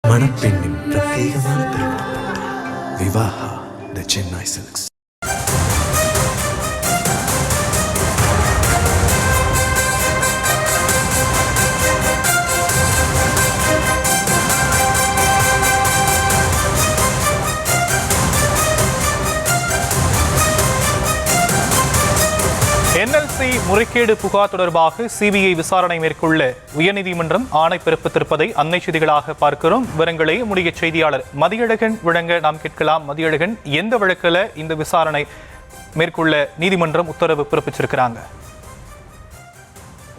மணப்பெண்ணின் பிரத்யேகமான திருமணம் விவாஹா தி Chennai silks. NLC முறைகேடு புகார் தொடர்பாக சிபிஐ விசாரணை மேற்கொள்ள உயர்நீதிமன்றம் ஆணை பிறப்பித்திருப்பதை அன்னை செய்திகளாக பார்க்கிறோம். விவரங்களை முடிய செய்தியாளர் மதியழகன் வழங்க நாம் கேட்கலாம். மதியழகன், எந்த வழக்கில் இந்த விசாரணை மேற்கொள்ள நீதிமன்றம் உத்தரவு பிறப்பிச்சிருக்கிறாங்க?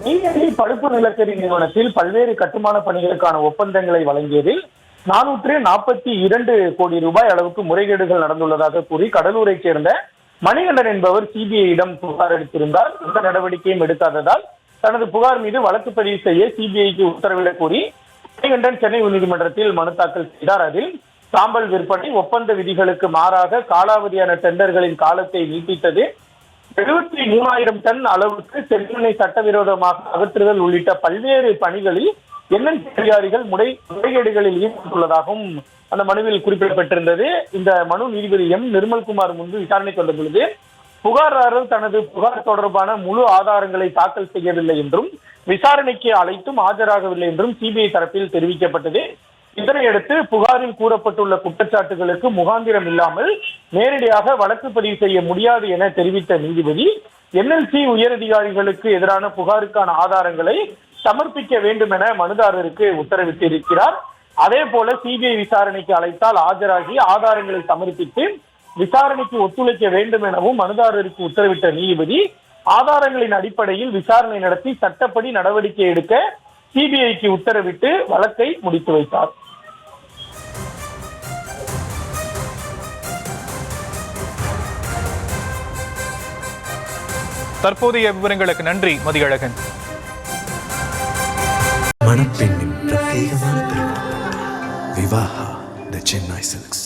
நீலகிரி பழுப்பு நிலக்கரி நிறுவனத்தில் பல்வேறு கட்டுமான பணிகளுக்கான ஒப்பந்தங்களை வழங்கியதில் 442 கோடி ரூபாய் அளவுக்கு முறைகேடுகள் நடந்துள்ளதாக கூறி கடலூரை சேர்ந்த மணிகண்டன் என்பவர் சிபிஐயிடம் புகார் அளித்திருந்தார். எந்த நடவடிக்கையும் எடுக்காததால் தனது புகார் மீது வழக்கு பதிவு செய்ய சிபிஐக்கு உத்தரவிடக் கோரி மணிகண்டன் சென்னை உயர்நீதிமன்றத்தில் மனு தாக்கல் செய்தார். அதில் சாம்பல் விற்பனை, ஒப்பந்த விதிகளுக்கு மாறாக காலாவதியான டெண்டர்களின் காலத்தை நீட்டித்தது, 73,000 டன் அளவுக்கு செம்மண்ணை சட்டவிரோதமாக அகற்றுதல் உள்ளிட்ட பல்வேறு பணிகளில் NLC அதிகாரிகள் முறைகேடுகளில் ஈடுபட்டுள்ளதாகவும் அந்த மனுவில் குறிப்பிடப்பட்டிருந்தது. இந்த மனு நீதிபதி நிர்மல்குமார் முன்பு விசாரணைக்கு வந்த பொழுது புகார்தாரர் தனது புகார் தொடர்பான முழு ஆதாரங்களை தாக்கல் செய்யவில்லை என்றும் விசாரணைக்கு அழைத்தும் ஆஜராகவில்லை என்றும் சிபிஐ தரப்பில் தெரிவிக்கப்பட்டது. இதனையடுத்து புகாரில் கூறப்பட்டுள்ள குற்றச்சாட்டுகளுக்கு முகாந்திரம் இல்லாமல் நேரடியாக வழக்கு பதிவு செய்ய முடியாது என தெரிவித்த நீதிபதி NLC உயரதிகாரிகளுக்கு எதிரான புகாருக்கான ஆதாரங்களை சமர்ப்பிக்க வேண்டும் என மனுதாரருக்கு உத்தரவிட்டிருக்கிறார். அதே போல சிபிஐ விசாரணைக்கு அழைத்தால் ஆஜராகி ஆதாரங்களை சமர்ப்பித்து விசாரணைக்கு ஒத்துழைக்க வேண்டும் எனவும் மனுதாரருக்கு உத்தரவிட்ட நீதிபதி ஆதாரங்களின் அடிப்படையில் விசாரணை நடத்தி சட்டப்படி நடவடிக்கை எடுக்க சிபிஐக்கு உத்தரவிட்டு வழக்கை முடித்து வைத்தார். தற்போதைய விவரங்களுக்கு நன்றி மதியழகன். மணப்பெண்ணின் பிரத்யேகமான திருமணம் விவாஹா தி சென்னை சில்க்ஸ்.